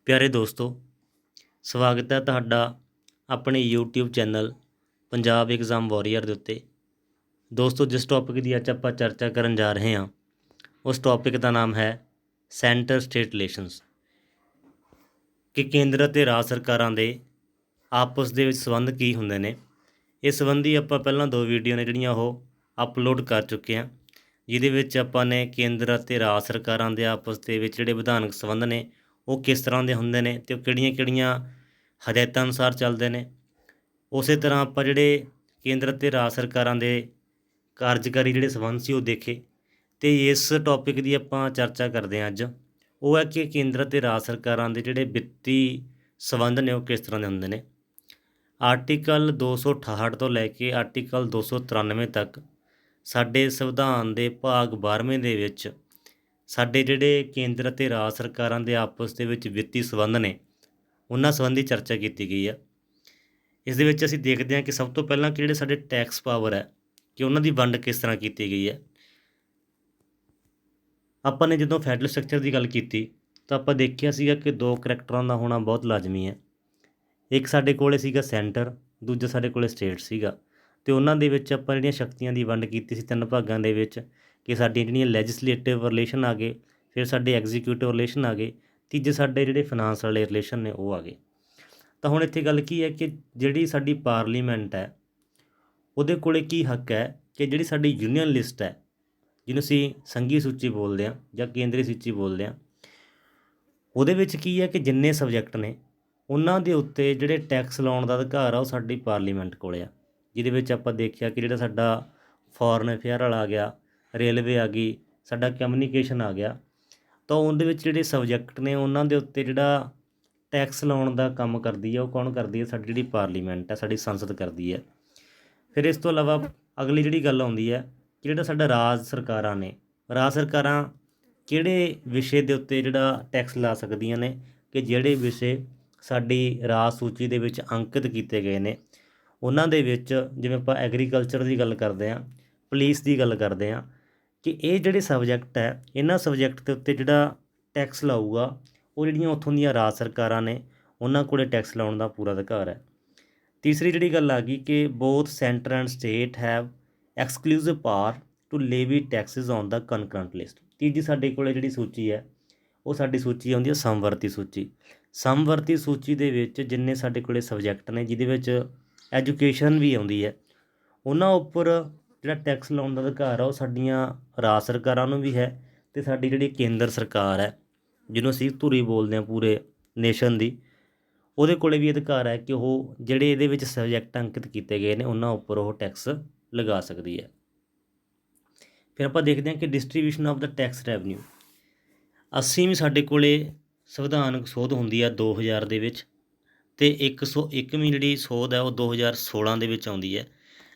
ਪਿਆਰੇ ਦੋਸਤੋ, ਸਵਾਗਤ ਹੈ ਤੁਹਾਡਾ ਆਪਣੇ YouTube channel Punjab exam warrior ਦੇ ਉੱਤੇ। ਦੋਸਤੋ, ਜਿਸ ਟੌਪਿਕ ਦੀ ਅੱਜ ਆਪਾਂ ਚਰਚਾ ਕਰਨ ਜਾ ਰਹੇ ਹਾਂ ਉਸ ਟੌਪਿਕ ਦਾ ਨਾਮ ਹੈ ਸੈਂਟਰ ਸਟੇਟ ਰਿਲੇਸ਼ਨਸ, ਕਿ ਕੇਂਦਰ ਅਤੇ ਰਾਜ ਸਰਕਾਰਾਂ ਦੇ ਆਪਸ ਦੇ ਵਿੱਚ ਸੰਬੰਧ ਕੀ ਹੁੰਦੇ ਨੇ। ਇਸ ਸੰਬੰਧੀ ਆਪਾਂ ਪਹਿਲਾਂ 2 ਵੀਡੀਓ ਨੇ ਜਿਹੜੀਆਂ ਉਹ ਅਪਲੋਡ ਕਰ ਚੁੱਕੇ ਹਾਂ, ਜਿਹਦੇ ਵਿੱਚ ਆਪਾਂ ਨੇ ਕੇਂਦਰ ਅਤੇ ਰਾਜ ਸਰਕਾਰਾਂ ਦੇ ਆਪਸ ਦੇ ਵਿੱਚ ਜਿਹੜੇ ਵਿਧਾਨਕ ਸੰਬੰਧ ਨੇ ਉਹ ਕਿਸ ਤਰ੍ਹਾਂ ਦੇ ਹੁੰਦੇ ਨੇ ਅਤੇ ਉਹ ਕਿਹੜੀਆਂ-ਕਿਹੜੀਆਂ ਹਦਾਇਤਾਂ ਅਨੁਸਾਰ ਚੱਲਦੇ ਨੇ। ਉਸੇ ਤਰ੍ਹਾਂ ਆਪਾਂ ਜਿਹੜੇ ਕੇਂਦਰ ਅਤੇ ਰਾਜ ਸਰਕਾਰਾਂ ਦੇ ਕਾਰਜਕਾਰੀ ਜਿਹੜੇ ਸੰਬੰਧ ਸੀ ਉਹ ਦੇਖੇ, ਅਤੇ ਇਸ ਟੌਪਿਕ ਦੀ ਆਪਾਂ ਚਰਚਾ ਕਰਦੇ ਹਾਂ ਅੱਜ। ਉਹ ਹੈ ਕਿ ਕੇਂਦਰ ਅਤੇ ਰਾਜ ਸਰਕਾਰਾਂ ਦੇ ਜਿਹੜੇ ਵਿੱਤੀ ਸੰਬੰਧ ਨੇ ਉਹ ਕਿਸ ਤਰ੍ਹਾਂ ਦੇ ਹੁੰਦੇ ਨੇ। ਆਰਟੀਕਲ 268 ਤੋਂ ਲੈ ਕੇ ਆਰਟੀਕਲ 293 ਤੱਕ ਸਾਡੇ ਸੰਵਿਧਾਨ ਦੇ ਭਾਗ 12ਵੇਂ ਦੇ ਵਿੱਚ ਸਾਡੇ ਜਿਹੜੇ ਕੇਂਦਰ ਅਤੇ ਰਾਜ ਸਰਕਾਰਾਂ ਦੇ ਆਪਸ ਦੇ ਵਿੱਚ ਵਿੱਤੀ ਸੰਬੰਧ ਨੇ ਉਹਨਾਂ ਸੰਬੰਧੀ ਚਰਚਾ ਕੀਤੀ ਗਈ ਹੈ। ਇਸ ਦੇ ਵਿੱਚ ਅਸੀਂ ਦੇਖਦੇ ਹਾਂ ਕਿ ਸਭ ਤੋਂ ਪਹਿਲਾਂ ਕਿ ਜਿਹੜੇ ਸਾਡੇ ਟੈਕਸ ਪਾਵਰ ਹੈ ਕਿ ਉਹਨਾਂ ਦੀ ਵੰਡ ਕਿਸ ਤਰ੍ਹਾਂ ਕੀਤੀ ਗਈ ਹੈ। ਆਪਾਂ ਨੇ ਜਦੋਂ ਫੈਡਰਲ ਸਟਰਕਚਰ ਦੀ ਗੱਲ ਕੀਤੀ ਤਾਂ ਆਪਾਂ ਦੇਖਿਆ ਸੀਗਾ ਕਿ 2 ਕਰੈਕਟਰਾਂ ਦਾ ਹੋਣਾ ਬਹੁਤ ਲਾਜ਼ਮੀ ਹੈ। ਇੱਕ ਸਾਡੇ ਕੋਲੇ ਸੀਗਾ ਸੈਂਟਰ, ਦੂਜਾ ਸਾਡੇ ਕੋਲੇ ਸਟੇਟ ਸੀਗਾ, ਅਤੇ ਉਹਨਾਂ ਦੇ ਵਿੱਚ ਆਪਾਂ ਜਿਹੜੀਆਂ ਸ਼ਕਤੀਆਂ ਦੀ ਵੰਡ ਕੀਤੀ ਸੀ 3 ਭਾਗਾਂ ਦੇ ਵਿੱਚ, ਕਿ ਸਾਡੀਆਂ ਜਿਹੜੀਆਂ ਲੈਜਿਸਲੇਟਿਵ ਰਿਲੇਸ਼ਨ ਆ ਗਏ, ਫਿਰ ਸਾਡੇ ਐਗਜ਼ੀਕਿਊਟਿਵ ਰਿਲੇਸ਼ਨ ਆ ਗਏ, ਤੀਜੇ ਸਾਡੇ ਜਿਹੜੇ ਫਾਈਨਾਂਸ ਵਾਲੇ ਰਿਲੇਸ਼ਨ ਨੇ ਉਹ ਆ ਗਏ। ਤਾਂ ਹੁਣ ਇੱਥੇ ਗੱਲ ਕੀ ਹੈ ਕਿ ਜਿਹੜੀ ਸਾਡੀ ਪਾਰਲੀਮੈਂਟ ਹੈ ਉਹਦੇ ਕੋਲੇ ਕੀ ਹੱਕ ਹੈ ਕਿ ਜਿਹੜੀ ਸਾਡੀ ਯੂਨੀਅਨ ਲਿਸਟ ਹੈ, ਜਿਹਨੂੰ ਅਸੀਂ ਸੰਘੀ ਸੂਚੀ ਬੋਲਦੇ ਹਾਂ ਜਾਂ ਕੇਂਦਰੀ ਸੂਚੀ ਬੋਲਦੇ ਹਾਂ, ਉਹਦੇ ਵਿੱਚ ਕੀ ਹੈ ਕਿ ਜਿੰਨੇ ਸਬਜੈਕਟ ਨੇ ਉਹਨਾਂ ਦੇ ਉੱਤੇ ਜਿਹੜੇ ਟੈਕਸ ਲਾਉਣ ਦਾ ਅਧਿਕਾਰ ਆ ਉਹ ਸਾਡੀ ਪਾਰਲੀਮੈਂਟ ਕੋਲੇ ਆ। ਜਿਹਦੇ ਵਿੱਚ ਆਪਾਂ ਦੇਖਿਆ ਕਿ ਜਿਹੜਾ ਸਾਡਾ ਫੋਰਨ ਅਫੇਅਰ ਵਾਲਾ ਆ ਗਿਆ, ਰੇਲਵੇ ਆ ਗਈ, ਸਾਡਾ ਕਮਿਊਨੀਕੇਸ਼ਨ ਆ ਗਿਆ, ਤਾਂ ਉਹਦੇ ਵਿੱਚ ਜਿਹੜੇ ਸਬਜੈਕਟ ਨੇ ਉਹਨਾਂ ਦੇ ਉੱਤੇ ਜਿਹੜਾ ਟੈਕਸ ਲਾਉਣ ਦਾ ਕੰਮ ਕਰਦੀ ਹੈ ਉਹ ਕੌਣ ਕਰਦੀ ਹੈ? ਸਾਡੀ ਜਿਹੜੀ ਪਾਰਲੀਮੈਂਟ ਹੈ, ਸਾਡੀ ਸੰਸਦ ਕਰਦੀ ਹੈ। ਫਿਰ ਇਸ ਤੋਂ ਇਲਾਵਾ ਅਗਲੀ ਜਿਹੜੀ ਗੱਲ ਆਉਂਦੀ ਹੈ ਕਿ ਜਿਹੜਾ ਸਾਡਾ ਰਾਜ ਸਰਕਾਰਾਂ ਨੇ, ਰਾਜ ਸਰਕਾਰਾਂ ਕਿਹੜੇ ਵਿਸ਼ੇ ਦੇ ਉੱਤੇ ਜਿਹੜਾ ਟੈਕਸ ਲਾ ਸਕਦੀਆਂ ਨੇ, ਕਿ ਜਿਹੜੇ ਵਿਸ਼ੇ ਸਾਡੀ ਰਾਜ ਸੂਚੀ ਦੇ ਵਿੱਚ ਅੰਕਿਤ ਕੀਤੇ ਗਏ ਨੇ। ਉਹਨਾਂ ਦੇ ਵਿੱਚ ਜਿਵੇਂ ਆਪਾਂ ਐਗਰੀਕਲਚਰ ਦੀ ਗੱਲ ਕਰਦੇ ਹਾਂ, ਪੁਲਿਸ ਦੀ ਗੱਲ ਕਰਦੇ ਹਾਂ, ਕਿ ਇਹ ਜਿਹੜੇ ਸਬਜੈਕਟ ਹੈ ਇਹਨਾਂ ਸਬਜੈਕਟ ਦੇ ਉੱਤੇ ਜਿਹੜਾ ਟੈਕਸ ਲਾਊਗਾ ਉਹ ਜਿਹੜੀਆਂ ਉੱਥੋਂ ਦੀਆਂ ਰਾਜ ਸਰਕਾਰਾਂ ਨੇ ਉਹਨਾਂ ਕੋਲੇ ਟੈਕਸ ਲਾਉਣ ਦਾ ਪੂਰਾ ਅਧਿਕਾਰ ਹੈ। ਤੀਸਰੀ ਜਿਹੜੀ ਗੱਲ ਆ ਗਈ ਕਿ both centre and state have exclusive power to levy taxes on the concurrent list. ਤੀਜੀ ਸਾਡੇ ਕੋਲੇ ਜਿਹੜੀ ਸੂਚੀ ਹੈ ਉਹ ਸਾਡੀ ਸੂਚੀ ਆਉਂਦੀ ਹੈ ਸਮਵਰਤੀ ਸੂਚੀ। ਸਮਵਰਤੀ ਸੂਚੀ ਦੇ ਵਿੱਚ ਜਿੰਨੇ ਸਾਡੇ ਕੋਲੇ ਸਬਜੈਕਟ ਨੇ, ਜਿਹਦੇ ਵਿੱਚ ਐਜੂਕੇਸ਼ਨ ਵੀ ਆਉਂਦੀ ਹੈ, ਉਹਨਾਂ ਉੱਪਰ ਜਿਹੜਾ ਟੈਕਸ ਲਾਉਣ ਦਾ ਅਧਿਕਾਰ ਆ ਉਹ ਸਾਡੀਆਂ ਰਾਜ ਸਰਕਾਰਾਂ ਨੂੰ ਵੀ ਹੈ, ਅਤੇ ਸਾਡੀ ਜਿਹੜੀ ਕੇਂਦਰ ਸਰਕਾਰ ਹੈ ਜਿਹਨੂੰ ਅਸੀਂ ਧੁਰੀ ਬੋਲਦੇ ਹਾਂ ਪੂਰੇ ਨੇਸ਼ਨ ਦੀ, ਉਹਦੇ ਕੋਲੇ ਵੀ ਅਧਿਕਾਰ ਹੈ ਕਿ ਉਹ ਜਿਹੜੇ ਇਹਦੇ ਵਿੱਚ ਸਬਜੈਕਟ ਅੰਕਿਤ ਕੀਤੇ ਗਏ ਨੇ ਉਹਨਾਂ ਉੱਪਰ ਉਹ ਟੈਕਸ ਲਗਾ ਸਕਦੀ ਹੈ। ਫਿਰ ਆਪਾਂ ਦੇਖਦੇ ਹਾਂ ਕਿ distribution of the tax revenue. 80ਵੀਂ ਸਾਡੇ ਕੋਲੇ ਸੰਵਿਧਾਨਕ ਸੋਧ ਹੁੰਦੀ ਹੈ 2000 ਦੇ ਵਿੱਚ, ਅਤੇ 101ਵੀਂ ਜਿਹੜੀ ਸੋਧ ਹੈ ਉਹ 2016 ਦੇ ਵਿੱਚ ਆਉਂਦੀ ਹੈ,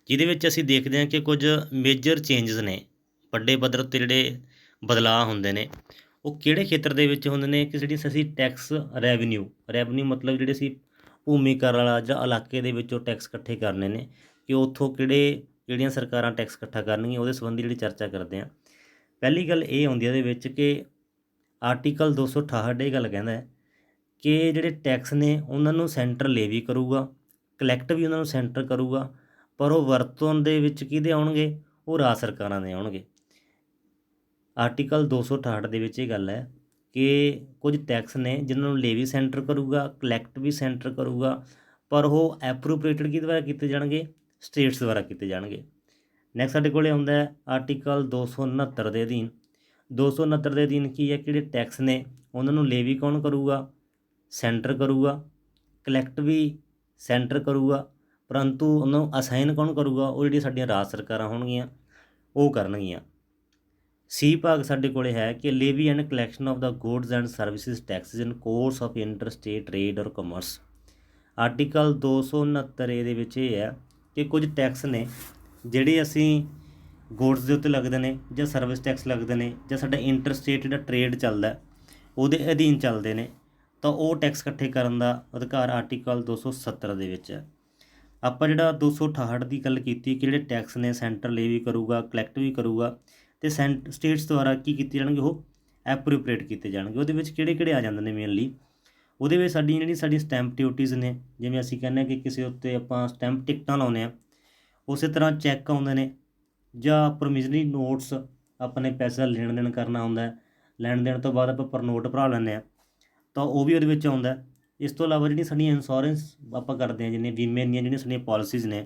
ਜਿਹਦੇ ਵਿੱਚ ਅਸੀਂ ਦੇਖਦੇ ਹਾਂ ਕਿ ਕੁਝ ਮੇਜਰ ਚੇਂਜਸ ਨੇ, ਵੱਡੇ ਪੱਧਰ ਉੱਤੇ ਜਿਹੜੇ ਬਦਲਾਅ ਹੁੰਦੇ ਨੇ ਉਹ ਕਿਹੜੇ ਖੇਤਰ ਦੇ ਵਿੱਚ ਹੁੰਦੇ ਨੇ। ਕਿ ਜਿਹੜੀ ਅਸੀਂ ਟੈਕਸ ਰੈਵਨਿਊ ਮਤਲਬ ਜਿਹੜੇ ਅਸੀਂ ਭੂਮੀ ਕਰ ਵਾਲਾ ਜਾਂ ਇਲਾਕੇ ਦੇ ਵਿੱਚੋਂ ਟੈਕਸ ਇਕੱਠੇ ਕਰਨੇ ਨੇ, ਕਿ ਉੱਥੋਂ ਕਿਹੜੀਆਂ ਸਰਕਾਰਾਂ ਟੈਕਸ ਇਕੱਠਾ ਕਰਨਗੀਆਂ, ਉਹਦੇ ਸੰਬੰਧੀ ਜਿਹੜੀ ਚਰਚਾ ਕਰਦੇ ਹਾਂ। ਪਹਿਲੀ ਗੱਲ ਇਹ ਆਉਂਦੀ ਹੈ ਇਹਦੇ ਵਿੱਚ ਕਿ ਆਰਟੀਕਲ 268 ਇਹ ਗੱਲ ਕਹਿੰਦਾ ਹੈ ਕਿ ਜਿਹੜੇ ਟੈਕਸ ਨੇ ਉਹਨਾਂ ਨੂੰ ਸੈਂਟਰ ਲੇਵੀ ਕਰੂਗਾ, ਕਲੈਕਟ ਵੀ ਉਹਨਾਂ ਨੂੰ ਸੈਂਟਰ ਕਰੂਗਾ, ਪਰ ਉਹ ਵਰਤੋਂ ਦੇ ਵਿੱਚ ਕਿਹਦੇ ਆਉਣਗੇ? ਉਹ ਰਾਜ ਸਰਕਾਰਾਂ ਦੇ ਆਉਣਗੇ। ਆਰਟੀਕਲ 268 ਦੇ ਵਿੱਚ ਇਹ ਗੱਲ ਹੈ ਕਿ ਕੁਝ ਟੈਕਸ ਨੇ ਜਿਨ੍ਹਾਂ ਨੂੰ ਲੇਵੀ ਸੈਂਟਰ ਕਰੂਗਾ, ਕਲੈਕਟ ਵੀ ਸੈਂਟਰ ਕਰੂਗਾ, ਪਰ ਉਹ ਐਪਰੋਪ੍ਰੀਏਟਡ ਕਿਹਦੇ ਦੁਆਰਾ ਕੀਤੇ ਜਾਣਗੇ? ਸਟੇਟਸ ਦੁਆਰਾ ਕੀਤੇ ਜਾਣਗੇ। ਨੈਕਸਟ ਸਾਡੇ ਕੋਲ ਆਉਂਦਾ ਹੈ ਆਰਟੀਕਲ 269 ਦੇ ਅਧੀਨ। 269 ਦੇ ਅਧੀਨ ਕੀ ਹੈ ਕਿ ਜਿਹੜੇ ਟੈਕਸ ਨੇ ਉਹਨਾਂ ਨੂੰ ਲੇਵੀ ਕੌਣ ਕਰੂਗਾ? ਸੈਂਟਰ ਕਰੂਗਾ, ਕਲੈਕਟ ਵੀ ਸੈਂਟਰ ਕਰੂਗਾ, ਪਰੰਤੂ ਉਹਨਾਂ ਨੂੰ ਅਸਾਈਨ ਕੌਣ ਕਰੂਗਾ? ਉਹ ਜਿਹੜੀਆਂ ਸਾਡੀਆਂ ਰਾਜ ਸਰਕਾਰਾਂ ਹੋਣਗੀਆਂ ਉਹ ਕਰਨਗੀਆਂ। ਸੀ ਭਾਗ ਸਾਡੇ ਕੋਲੇ ਹੈ ਕਿ levy and collection of the goods and services Texas in course of inter state trade ਔਰ ਕਮਰਸ। ਆਰਟੀਕਲ 269 ਦੇ ਵਿੱਚ ਇਹ ਹੈ ਕਿ ਕੁਝ ਟੈਕਸ ਨੇ ਜਿਹੜੇ ਅਸੀਂ ਗੁਡਸ ਦੇ ਉੱਤੇ ਲੱਗਦੇ ਨੇ ਜਾਂ ਸਰਵਿਸ ਟੈਕਸ ਲੱਗਦੇ ਨੇ ਜਾਂ ਸਾਡਾ ਇੰਟਰ ਸਟੇਟ ਜਿਹੜਾ ਟਰੇਡ ਚੱਲਦਾ ਉਹਦੇ ਅਧੀਨ ਚੱਲਦੇ ਨੇ, ਤਾਂ ਉਹ ਟੈਕਸ ਇਕੱਠੇ ਕਰਨ ਦਾ ਅਧਿਕਾਰ ਆਰਟੀਕਲ 270 ਦੇ ਵਿੱਚ ਹੈ। ਆਪਾਂ ਜਿਹੜਾ 268 ਦੀ ਗੱਲ ਕੀਤੀ ਕਿ ਜਿਹੜੇ ਟੈਕਸ ਨੇ ਸੈਂਟਰ ਲੇਵੀ ਕਰੂਗਾ, ਕਲੈਕਟ ਵੀ ਕਰੂਗਾ, ਅਤੇ ਸਟੇਟਸ ਦੁਆਰਾ ਕੀ ਕੀਤੇ ਜਾਣਗੇ? ਉਹ ਐਪਰੋਪ੍ਰੀਏਟ ਕੀਤੇ ਜਾਣਗੇ। ਉਹਦੇ ਵਿੱਚ ਕਿਹੜੇ ਕਿਹੜੇ ਆ ਜਾਂਦੇ ਨੇ ਮੇਨਲੀ? ਉਹਦੇ ਵਿੱਚ ਸਾਡੀ ਸਟੈਂਪ ਡਿਊਟੀਜ਼ ਨੇ, ਜਿਵੇਂ ਅਸੀਂ ਕਹਿੰਦੇ ਹਾਂ ਕਿ ਕਿਸੇ ਉੱਤੇ ਆਪਾਂ ਸਟੈਂਪ ਟਿਕਟਾਂ ਲਾਉਂਦੇ ਹਾਂ, ਉਸੇ ਤਰ੍ਹਾਂ ਚੈੱਕ ਆਉਂਦੇ ਨੇ ਜਾਂ ਪ੍ਰੋਮਿਸਰੀ ਨੋਟਸ, ਆਪਾਂ ਨੇ ਪੈਸੇ ਦਾ ਲੈਣ ਦੇਣ ਕਰਨਾ ਹੁੰਦਾ, ਲੈਣ ਦੇਣ ਤੋਂ ਬਾਅਦ ਆਪਾਂ ਪਰ ਨੋਟ ਭਰਾ ਲੈਂਦੇ ਹਾਂ, ਤਾਂ ਉਹ ਵੀ ਉਹਦੇ ਵਿੱਚ ਆਉਂਦਾ। ਇਸ ਤੋਂ ਇਲਾਵਾ ਜਿਹੜੀਆਂ ਸਾਡੀਆਂ ਇੰਸ਼ੋਰੈਂਸ ਆਪਾਂ ਕਰਦੇ ਹਾਂ, ਜਿੰਨੇ ਬੀਮੇ ਦੀਆਂ ਜਿਹੜੀਆਂ ਸਾਡੀਆਂ ਪੋਲਿਸੀਜ਼ ਨੇ,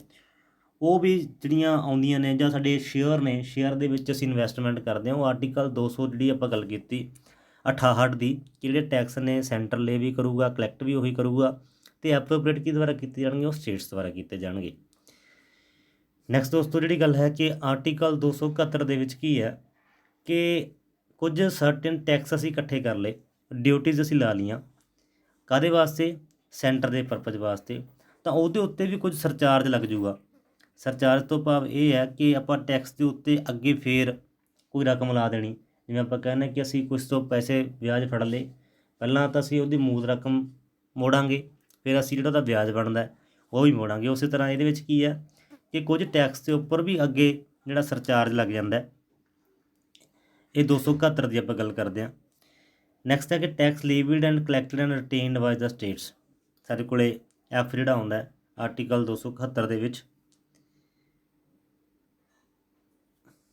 ਉਹ ਵੀ ਜਿਹੜੀਆਂ ਆਉਂਦੀਆਂ ਨੇ, ਜਾਂ ਸਾਡੇ ਸ਼ੇਅਰ ਨੇ, ਸ਼ੇਅਰ ਦੇ ਵਿੱਚ ਅਸੀਂ ਇਨਵੈਸਟਮੈਂਟ ਕਰਦੇ ਹਾਂ, ਉਹ ਆਰਟੀਕਲ 200 ਜਿਹੜੀ ਆਪਾਂ ਗੱਲ ਕੀਤੀ 68 ਦੀ, ਕਿ ਜਿਹੜੇ ਟੈਕਸ ਨੇ ਸੈਂਟਰ ਲੇ ਵੀ ਕਰੂਗਾ, ਕਲੈਕਟ ਵੀ ਉਹੀ ਕਰੂਗਾ, ਅਤੇ ਐਪਰੋਪ੍ਰੀਏਟ ਕੀ ਦੁਆਰਾ ਕੀਤੇ ਜਾਣਗੇ, ਉਹ ਸਟੇਟਸ ਦੁਆਰਾ ਕੀਤੇ ਜਾਣਗੇ। ਨੈਕਸਟ ਦੋਸਤੋ ਜਿਹੜੀ ਗੱਲ ਹੈ ਕਿ ਆਰਟੀਕਲ 271 ਦੇ ਵਿੱਚ ਕੀ ਹੈ ਕਿ ਕੁਝ ਸਰਟਨ ਟੈਕਸ ਅਸੀਂ ਇਕੱਠੇ ਕਰ ਲਏ, ਡਿਊਟੀਜ਼ ਅਸੀਂ ਲਾ ਲਈਆਂ, ਕਾਹਦੇ ਵਾਸਤੇ, ਸੈਂਟਰ ਦੇ ਪਰਪਜ਼ ਵਾਸਤੇ, ਤਾਂ ਉਹਦੇ ਉੱਤੇ ਵੀ ਕੁਝ ਸਰਚਾਰਜ ਲੱਗ ਜੂਗਾ। ਸਰਚਾਰਜ ਤੋਂ ਭਾਵ ਇਹ ਹੈ ਕਿ ਆਪਾਂ ਟੈਕਸ ਦੇ ਉੱਤੇ ਅੱਗੇ ਫੇਰ ਕੋਈ ਰਕਮ ਲਾ ਦੇਣੀ, ਜਿਵੇਂ ਆਪਾਂ ਕਹਿੰਦੇ ਕਿ ਅਸੀਂ ਕੁਛ ਤੋਂ ਪੈਸੇ ਵਿਆਜ ਫੜ ਲਏ, ਪਹਿਲਾਂ ਤਾਂ ਅਸੀਂ ਉਹਦੀ ਮੂਲ ਰਕਮ ਮੋੜਾਂਗੇ, ਫਿਰ ਅਸੀਂ ਜਿਹੜਾ ਉਹਦਾ ਵਿਆਜ ਬਣਦਾ ਉਹ ਵੀ ਮੋੜਾਂਗੇ। ਉਸੇ ਤਰ੍ਹਾਂ ਇਹਦੇ ਵਿੱਚ ਕੀ ਹੈ ਕਿ ਕੁਝ ਟੈਕਸ ਦੇ ਉੱਪਰ ਵੀ ਅੱਗੇ ਜਿਹੜਾ ਸਰਚਾਰਜ ਲੱਗ ਜਾਂਦਾ, ਇਹ 271 ਦੀ ਆਪਾਂ ਗੱਲ ਕਰਦੇ ਹਾਂ। ਨੈਕਸਟ ਹੈ ਕਿ tax levied and collected and retained by the states. ਸਾਡੇ ਕੋਲ ਐਫ ਜਿਹੜਾ ਆਉਂਦਾ ਆਰਟੀਕਲ 271 ਦੇ ਵਿੱਚ,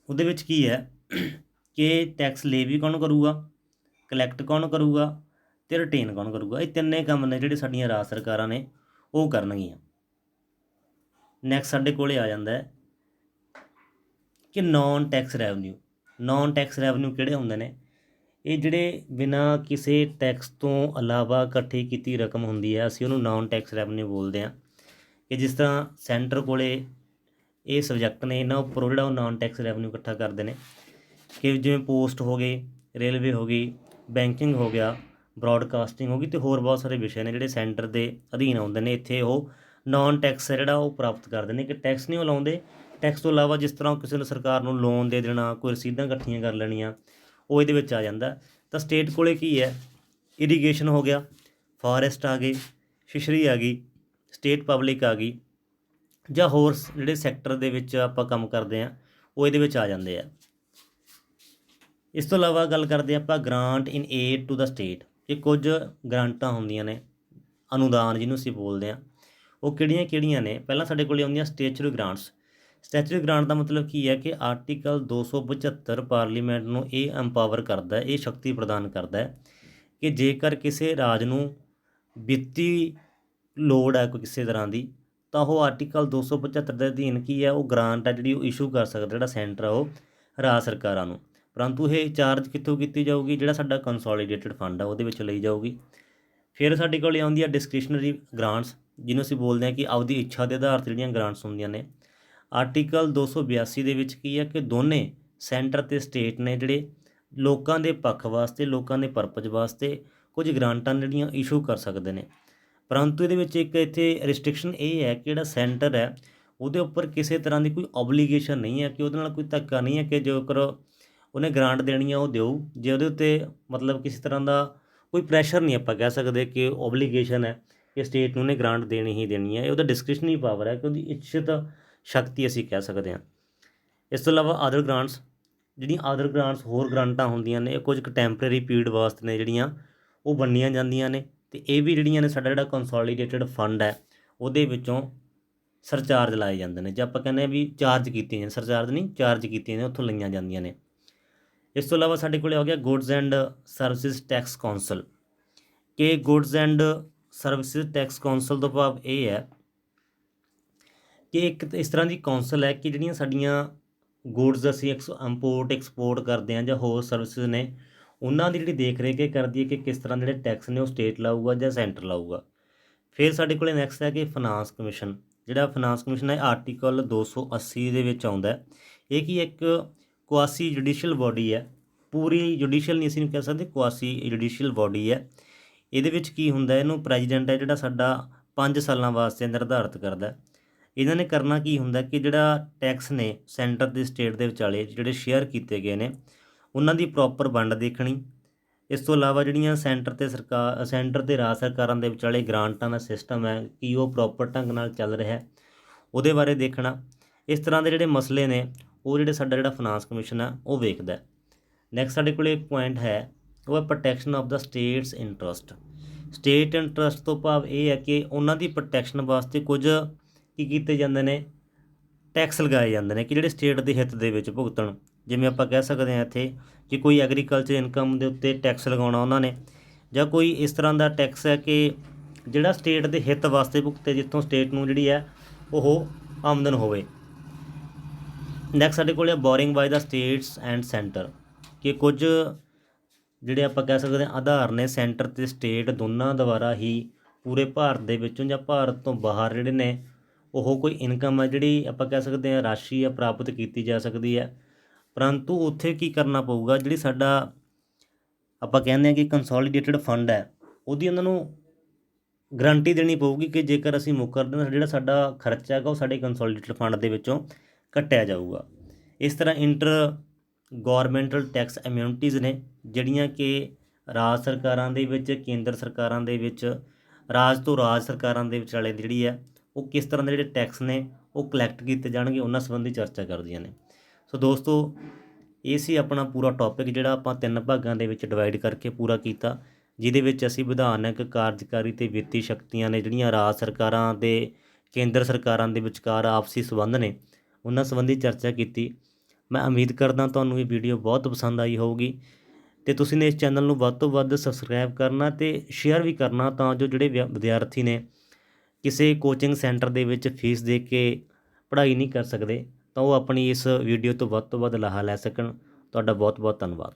ਉਹਦੇ ਵਿੱਚ ਕੀ ਹੈ ਕਿ ਟੈਕਸ ਲੇਵੀ ਕੌਣ ਕਰੂਗਾ, ਕਲੈਕਟ ਕੌਣ ਕਰੂਗਾ, ਅਤੇ ਰਿਟੇਨ ਕੌਣ ਕਰੂਗਾ। ਇਹ ਤਿੰਨੇ ਕੰਮ ਨੇ ਜਿਹੜੇ ਸਾਡੀਆਂ ਰਾਜ ਸਰਕਾਰਾਂ ਨੇ ਉਹ ਕਰਨਗੀਆਂ। ਨੈਕਸਟ ਸਾਡੇ ਕੋਲ ਆ ਜਾਂਦਾ ਹੈ ਕਿ non tax revenue. Non tax revenue ਕਿਹੜੇ ਹੁੰਦੇ ਨੇ, ਇਹ ਜਿਹੜੇ ਬਿਨਾਂ ਕਿਸੇ ਟੈਕਸ ਤੋਂ ਇਲਾਵਾ ਇਕੱਠੀ ਕੀਤੀ ਰਕਮ ਹੁੰਦੀ ਹੈ, ਅਸੀਂ ਉਹਨੂੰ ਨੌਨ ਟੈਕਸ ਰੈਵਨਿਊ ਬੋਲਦੇ ਹਾਂ। ਕਿ ਜਿਸ ਤਰ੍ਹਾਂ ਸੈਂਟਰ ਕੋਲ ਇਹ ਸਬਜੈਕਟ ਨੇ, ਇਹਨਾਂ ਉੱਪਰ ਜਿਹੜਾ ਉਹ ਨੌਨ ਟੈਕਸ ਰੈਵਨਿਊ ਇਕੱਠਾ ਕਰਦੇ ਨੇ, ਕਿ ਜਿਵੇਂ ਪੋਸਟ ਹੋ ਗਏ, ਰੇਲਵੇ ਹੋ ਗਈ, ਬੈਂਕਿੰਗ ਹੋ ਗਿਆ, ਬਰੋਡਕਾਸਟਿੰਗ ਹੋ ਗਈ, ਅਤੇ ਹੋਰ ਬਹੁਤ ਸਾਰੇ ਵਿਸ਼ੇ ਨੇ ਜਿਹੜੇ ਸੈਂਟਰ ਦੇ ਅਧੀਨ ਆਉਂਦੇ ਨੇ। ਇੱਥੇ ਉਹ ਨੌਨ ਟੈਕਸ ਜਿਹੜਾ ਉਹ ਪ੍ਰਾਪਤ ਕਰਦੇ ਨੇ, ਕਿ ਟੈਕਸ ਨਹੀਂ ਉਹ ਲਾਉਂਦੇ। ਟੈਕਸ ਤੋਂ ਇਲਾਵਾ ਜਿਸ ਤਰ੍ਹਾਂ ਕਿਸੇ ਨੂੰ ਸਰਕਾਰ ਨੂੰ ਲੋਨ ਦੇ ਦੇਣਾ, ਕੋਈ ਰਸੀਦਾਂ ਇਕੱਠੀਆਂ ਕਰ ਲੈਣੀਆਂ, ਉਹ ਇਹਦੇ ਵਿੱਚ ਆ ਜਾਂਦਾ। ਤਾਂ ਸਟੇਟ ਕੋਲੇ ਕੀ ਹੈ, ਇਰੀਗੇਸ਼ਨ ਹੋ ਗਿਆ, ਫਾਰੈਸਟ ਆ ਗਏ, ਫਿਸ਼ਰੀ ਆ ਗਈ, ਸਟੇਟ ਪਬਲਿਕ ਆ ਗਈ, ਜਾਂ ਹੋਰ ਜਿਹੜੇ ਸੈਕਟਰ ਦੇ ਵਿੱਚ ਆਪਾਂ ਕੰਮ ਕਰਦੇ ਹਾਂ ਉਹ ਇਹਦੇ ਵਿੱਚ ਆ ਜਾਂਦੇ ਆ। ਇਸ ਤੋਂ ਇਲਾਵਾ ਗੱਲ ਕਰਦੇ ਆਪਾਂ grant in aid to the state, ਕਿ ਕੁਝ ਗ੍ਰਾਂਟਾਂ ਹੁੰਦੀਆਂ ਨੇ, ਅਨੁਦਾਨ ਜਿਹਨੂੰ ਅਸੀਂ ਬੋਲਦੇ ਹਾਂ, ਉਹ ਕਿਹੜੀਆਂ ਕਿਹੜੀਆਂ ਨੇ। ਪਹਿਲਾਂ ਸਾਡੇ ਕੋਲ ਆਉਂਦੀਆਂ ਸਟੈਚੂਰੀ ਗ੍ਰਾਂਟਸ। ਸਟੈਚੂਰੀ ਗ੍ਰਾਂਟ ਦਾ ਮਤਲਬ ਕੀ ਹੈ ਕਿ ਆਰਟੀਕਲ 275 ਪਾਰਲੀਮੈਂਟ ਨੂੰ ਇਹ ਐਮਪਾਵਰ ਕਰਦਾ, ਇਹ ਸ਼ਕਤੀ ਪ੍ਰਦਾਨ ਕਰਦਾ ਹੈ ਕਿ ਜੇਕਰ ਕਿਸੇ ਰਾਜ ਨੂੰ ਵਿੱਤੀ ਲੋੜ ਹੈ ਕੋਈ ਕਿਸੇ ਤਰ੍ਹਾਂ ਦੀ, ਤਾਂ ਉਹ ਆਰਟੀਕਲ 275 ਦੇ ਅਧੀਨ ਕੀ ਹੈ, ਉਹ ਗ੍ਰਾਂਟ ਹੈ ਜਿਹੜੀ ਉਹ ਇਸ਼ੂ ਕਰ ਸਕਦਾ, ਜਿਹੜਾ ਸੈਂਟਰ ਆ ਉਹ ਰਾਜ ਸਰਕਾਰਾਂ ਨੂੰ। ਪਰੰਤੂ ਇਹ ਚਾਰਜ ਕਿੱਥੋਂ ਕੀਤੀ ਜਾਊਗੀ, ਜਿਹੜਾ ਸਾਡਾ ਕੰਸੋਲੀਡੇਟਡ ਫੰਡ ਆ ਉਹਦੇ ਵਿੱਚ ਲਈ ਜਾਊਗੀ। ਫਿਰ ਸਾਡੇ ਕੋਲ ਆਉਂਦੀ ਆ ਡਿਸਕ੍ਰਿਸ਼ਨਰੀ ਗ੍ਰਾਂਟਸ, ਜਿਹਨੂੰ ਅਸੀਂ ਬੋਲਦੇ ਹਾਂ ਕਿ ਆਪਦੀ ਇੱਛਾ ਦੇ ਆਧਾਰ 'ਤੇ ਜਿਹੜੀਆਂ ਗ੍ਰਾਂਟਸ ਹੁੰਦੀਆਂ ਨੇ। ਆਰਟੀਕਲ 282 ਦੇ ਵਿੱਚ ਕੀ ਹੈ ਕਿ ਦੋਨੇ ਸੈਂਟਰ ਅਤੇ ਸਟੇਟ ਨੇ ਜਿਹੜੇ ਲੋਕਾਂ ਦੇ ਪੱਖ ਵਾਸਤੇ, ਲੋਕਾਂ ਦੇ ਪਰਪਜ਼ ਵਾਸਤੇ ਕੁਝ ਗ੍ਰਾਂਟਾਂ ਜਿਹੜੀਆਂ ਇਸ਼ੂ ਕਰ ਸਕਦੇ ਨੇ। ਪਰੰਤੂ ਇਹਦੇ ਵਿੱਚ ਇੱਕ ਇੱਥੇ ਰਿਸਟ੍ਰਿਕਸ਼ਨ ਇਹ ਹੈ ਕਿ ਜਿਹੜਾ ਸੈਂਟਰ ਹੈ ਉਹਦੇ ਉੱਪਰ ਕਿਸੇ ਤਰ੍ਹਾਂ ਦੀ ਕੋਈ ਓਬਲੀਗੇਸ਼ਨ ਨਹੀਂ ਹੈ, ਕਿ ਉਹਦੇ ਨਾਲ ਕੋਈ ਧੱਕਾ ਨਹੀਂ ਹੈ ਕਿ ਜੇਕਰ ਉਹਨੇ ਗ੍ਰਾਂਟ ਦੇਣੀ ਆ ਉਹ ਦਿਓ। ਜੇ ਉਹਦੇ ਉੱਤੇ ਮਤਲਬ ਕਿਸੇ ਤਰ੍ਹਾਂ ਦਾ ਕੋਈ ਪ੍ਰੈਸ਼ਰ ਨਹੀਂ, ਆਪਾਂ ਕਹਿ ਸਕਦੇ ਕਿ ਓਬਲੀਗੇਸ਼ਨ ਹੈ ਕਿ ਸਟੇਟ ਨੂੰ ਉਹਨੇ ਗ੍ਰਾਂਟ ਦੇਣੀ ਹੀ ਦੇਣੀ ਹੈ, ਇਹ ਉਹਦਾ ਡਿਸਕ੍ਰਿਸ਼ਨਰੀ ਪਾਵਰ ਹੈ, ਕਿ ਉਹਦੀ ਇੱਛਤ ਸ਼ਕਤੀ ਅਸੀਂ ਕਹਿ ਸਕਦੇ ਹਾਂ। ਇਸ ਤੋਂ ਇਲਾਵਾ ਅਦਰ ਗ੍ਰਾਂਟਸ, ਜਿਹੜੀਆਂ ਅਦਰ ਗ੍ਰਾਂਟਸ ਹੋਰ ਗ੍ਰਾਂਟਾਂ ਹੁੰਦੀਆਂ ਨੇ, ਇਹ ਕੁਝ ਕੁ ਟੈਂਪਰੇਰੀ ਪੀਰੀਅਡ ਵਾਸਤੇ ਨੇ ਜਿਹੜੀਆਂ ਉਹ ਵੰਡੀਆਂ ਜਾਂਦੀਆਂ ਨੇ, ਅਤੇ ਇਹ ਵੀ ਜਿਹੜੀਆਂ ਨੇ ਸਾਡਾ ਜਿਹੜਾ ਕੰਸੋਲੀਡੇਟਡ ਫੰਡ ਹੈ ਉਹਦੇ ਵਿੱਚੋਂ ਸਰਚਾਰਜ ਲਾਏ ਜਾਂਦੇ ਨੇ, ਜੇ ਆਪਾਂ ਕਹਿੰਦੇ ਹਾਂ ਵੀ ਚਾਰਜ ਕੀਤੀਆਂ ਜਾਂਦੀਆਂ, ਸਰਚਾਰਜ ਨਹੀਂ ਚਾਰਜ ਕੀਤੀਆਂ ਨੇ, ਉੱਥੋਂ ਲਈਆਂ ਜਾਂਦੀਆਂ ਨੇ। ਇਸ ਤੋਂ ਇਲਾਵਾ ਸਾਡੇ ਕੋਲ ਹੋ ਗਿਆ goods and services tax council, ਕਿ goods and services tax council ਤੋਂ ਭਾਵ ਇਹ ਹੈ ਕਿ ਇੱਕ ਇਸ ਤਰ੍ਹਾਂ ਦੀ ਕੌਂਸਲ ਹੈ ਕਿ ਜਿਹੜੀਆਂ ਸਾਡੀਆਂ ਗੁੱਡਸ ਅਸੀਂ ਇੰਪੋਰਟ ਐਕਸਪੋਰਟ ਕਰਦੇ ਹਾਂ, ਜਾਂ ਹੋਰ ਸਰਵਿਸਿਜ਼ ਨੇ, ਉਹਨਾਂ ਦੀ ਜਿਹੜੀ ਦੇਖ ਰੇਖ ਇਹ ਕਰਦੀ ਹੈ ਕਿ ਕਿਸ ਤਰ੍ਹਾਂ ਦੇ ਜਿਹੜੇ ਟੈਕਸ ਨੇ ਉਹ ਸਟੇਟ ਲਾਊਗਾ ਜਾਂ ਸੈਂਟਰ ਲਾਊਗਾ। ਫਿਰ ਸਾਡੇ ਕੋਲ ਨੈਕਸਟ ਹੈ ਕਿ ਫਾਈਨਾਂਸ ਕਮਿਸ਼ਨ। ਜਿਹੜਾ ਫਾਈਨਾਂਸ ਕਮਿਸ਼ਨ ਹੈ ਆਰਟੀਕਲ 280 ਦੇ ਵਿੱਚ ਆਉਂਦਾ। ਇਹ ਕੀ ਇੱਕ ਕੁਆਸੀ ਜੁਡੀਸ਼ੀਅਲ ਬਾਡੀ ਹੈ, ਪੂਰੀ ਜੁਡੀਸ਼ੀਅਲ ਨਹੀਂ ਅਸੀਂ ਕਹਿ ਸਕਦੇ, ਕੁਆਸੀ ਜੁਡੀਸ਼ੀਅਲ ਬਾਡੀ ਹੈ। ਇਹਦੇ ਵਿੱਚ ਕੀ ਹੁੰਦਾ, ਇਹਨੂੰ ਪ੍ਰੈਜ਼ੀਡੈਂਟ ਹੈ ਜਿਹੜਾ ਸਾਡਾ 5 ਸਾਲਾਂ ਵਾਸਤੇ ਨਿਰਧਾਰਿਤ ਕਰਦਾ। ਇਹਨਾਂ ਨੇ ਕਰਨਾ ਕੀ ਹੁੰਦਾ ਕਿ ਜਿਹੜਾ ਟੈਕਸ ਨੇ ਸੈਂਟਰ ਅਤੇ ਸਟੇਟ ਦੇ ਵਿਚਾਲੇ ਜਿਹੜੇ ਸ਼ੇਅਰ ਕੀਤੇ ਗਏ ਨੇ ਉਹਨਾਂ ਦੀ ਪ੍ਰੋਪਰ ਵੰਡ ਦੇਖਣੀ। ਇਸ ਤੋਂ ਇਲਾਵਾ ਜਿਹੜੀਆਂ ਸੈਂਟਰ ਅਤੇ ਰਾਜ ਸਰਕਾਰਾਂ ਦੇ ਵਿਚਾਲੇ ਗ੍ਰਾਂਟਾਂ ਦਾ ਸਿਸਟਮ ਹੈ ਕਿ ਉਹ ਪ੍ਰੋਪਰ ਢੰਗ ਨਾਲ ਚੱਲ ਰਿਹਾ ਉਹਦੇ ਬਾਰੇ ਦੇਖਣਾ। ਇਸ ਤਰ੍ਹਾਂ ਦੇ ਜਿਹੜੇ ਮਸਲੇ ਨੇ ਉਹ ਜਿਹੜੇ ਸਾਡਾ ਜਿਹੜਾ ਫਾਈਨਾਂਸ ਕਮਿਸ਼ਨ ਹੈ ਉਹ ਵੇਖਦਾ। ਨੈਕਸਟ ਸਾਡੇ ਕੋਲ ਇੱਕ ਪੁਆਇੰਟ ਹੈ, ਉਹ ਹੈ protection of the states interest, state interest ਤੋਂ ਭਾਵ ਇਹ ਹੈ ਕਿ ਉਹਨਾਂ ਦੀ ਪ੍ਰੋਟੈਕਸ਼ਨ ਵਾਸਤੇ ਕੁਝ ਕੀ ਕੀਤੇ ਜਾਂਦੇ ਨੇ, ਟੈਕਸ ਲਗਾਏ ਜਾਂਦੇ ਨੇ ਕਿ ਜਿਹੜੇ ਸਟੇਟ ਦੇ ਹਿੱਤ ਦੇ ਵਿੱਚ ਭੁਗਤਣ। ਜਿਵੇਂ ਆਪਾਂ ਕਹਿ ਸਕਦੇ ਹਾਂ ਇੱਥੇ ਕਿ ਕੋਈ ਐਗਰੀਕਲਚਰ ਇਨਕਮ ਦੇ ਉੱਤੇ ਟੈਕਸ ਲਗਾਉਣਾ ਉਹਨਾਂ ਨੇ, ਜਾਂ ਕੋਈ ਇਸ ਤਰ੍ਹਾਂ ਦਾ ਟੈਕਸ ਹੈ ਕਿ ਜਿਹੜਾ ਸਟੇਟ ਦੇ ਹਿੱਤ ਵਾਸਤੇ ਭੁਗਤੇ, ਜਿੱਥੋਂ ਸਟੇਟ ਨੂੰ ਜਿਹੜੀ ਹੈ ਉਹ ਆਮਦਨ ਹੋਵੇ। ਨੈਕਸਟ ਸਾਡੇ ਕੋਲ ਹੈ borrowing by the states and centre, ਕਿ ਕੁਝ ਜਿਹੜੇ ਆਪਾਂ ਕਹਿ ਸਕਦੇ ਹਾਂ ਆਧਾਰ ਨੇ ਸੈਂਟਰ ਅਤੇ ਸਟੇਟ ਦੋਨਾਂ ਦੁਆਰਾ ਹੀ ਪੂਰੇ ਭਾਰਤ ਦੇ ਵਿੱਚੋਂ ਜਾਂ ਭਾਰਤ ਤੋਂ ਬਾਹਰ ਜਿਹੜੇ ਨੇ ਉਹ ਕੋਈ ਇਨਕਮ ਹੈ ਜਿਹੜੀ ਆਪਾਂ ਕਹਿ ਸਕਦੇ ਹਾਂ ਰਾਸ਼ੀ ਆ ਪ੍ਰਾਪਤ ਕੀਤੀ ਜਾ ਸਕਦੀ ਹੈ। ਪਰੰਤੂ ਉੱਥੇ ਕੀ ਕਰਨਾ ਪਊਗਾ, ਜਿਹੜੀ ਸਾਡਾ ਆਪਾਂ ਕਹਿੰਦੇ ਹਾਂ ਕਿ ਕੰਸੋਲੀਡੇਟਡ ਫੰਡ ਹੈ ਉਹਦੀ ਉਹਨਾਂ ਨੂੰ ਗਰੰਟੀ ਦੇਣੀ ਪਊਗੀ ਕਿ ਜੇਕਰ ਅਸੀਂ ਮੁੱਕਰਦੇ ਹਾਂ ਜਿਹੜਾ ਸਾਡਾ ਖਰਚਾ ਹੈਗਾ ਉਹ ਸਾਡੇ ਕੰਸੋਲੀਡੇਟਡ ਫੰਡ ਦੇ ਵਿੱਚੋਂ ਕੱਟਿਆ ਜਾਊਗਾ। ਇਸ ਤਰ੍ਹਾਂ ਇੰਟਰ ਗੌਰਮੈਂਟਲ ਟੈਕਸ ਇਮਿਊਨਿਟੀਜ਼ ਨੇ ਜਿਹੜੀਆਂ ਕਿ ਰਾਜ ਸਰਕਾਰਾਂ ਦੇ ਵਿੱਚ, ਕੇਂਦਰ ਸਰਕਾਰਾਂ ਦੇ ਵਿੱਚ, ਰਾਜ ਤੋਂ ਰਾਜ ਸਰਕਾਰਾਂ ਦੇ ਵਿਚਾਲੇ ਜਿਹੜੀ ਹੈ ਉਹ ਕਿਸ ਤਰ੍ਹਾਂ ਦੇ ਜਿਹੜੇ ਟੈਕਸ ਨੇ ਉਹ ਕਲੈਕਟ ਕੀਤੇ ਜਾਣਗੇ ਉਹਨਾਂ ਸੰਬੰਧੀ ਚਰਚਾ ਕਰਦੀਆਂ ਨੇ। ਸੋ ਦੋਸਤੋ ਇਹ ਸੀ ਆਪਣਾ ਪੂਰਾ ਟੌਪਿਕ ਜਿਹੜਾ ਆਪਾਂ 3 ਭਾਗਾਂ ਦੇ ਵਿੱਚ ਡਿਵਾਈਡ ਕਰਕੇ ਪੂਰਾ ਕੀਤਾ, ਜਿਹਦੇ ਵਿੱਚ ਅਸੀਂ ਵਿਧਾਨਕ, ਕਾਰਜਕਾਰੀ ਅਤੇ ਵਿੱਤੀ ਸ਼ਕਤੀਆਂ ਨੇ ਜਿਹੜੀਆਂ ਰਾਜ ਸਰਕਾਰਾਂ ਦੇ ਕੇਂਦਰ ਸਰਕਾਰਾਂ ਦੇ ਵਿਚਕਾਰ ਆਪਸੀ ਸੰਬੰਧ ਨੇ ਉਹਨਾਂ ਸੰਬੰਧੀ ਚਰਚਾ ਕੀਤੀ। ਮੈਂ ਉਮੀਦ ਕਰਦਾ ਤੁਹਾਨੂੰ ਇਹ ਵੀਡੀਓ ਬਹੁਤ ਪਸੰਦ ਆਈ ਹੋਊਗੀ ਅਤੇ ਤੁਸੀਂ ਨੇ ਇਸ ਚੈਨਲ ਨੂੰ ਵੱਧ ਤੋਂ ਵੱਧ ਸਬਸਕ੍ਰਾਈਬ ਕਰਨਾ ਅਤੇ ਸ਼ੇਅਰ ਵੀ ਕਰਨਾ, ਤਾਂ ਜੋ ਜਿਹੜੇ ਵਿਦਿਆਰਥੀ ਨੇ ਕਿਸੇ ਕੋਚਿੰਗ ਸੈਂਟਰ ਦੇ ਵਿੱਚ ਫੀਸ ਦੇ ਕੇ ਪੜ੍ਹਾਈ ਨਹੀਂ ਕਰ ਸਕਦੇ ਤਾਂ ਉਹ ਆਪਣੀ ਇਸ ਵੀਡੀਓ ਤੋਂ ਵੱਧ ਲਾਹਾ ਲੈ ਸਕਣ। ਤੁਹਾਡਾ ਬਹੁਤ ਬਹੁਤ ਧੰਨਵਾਦ।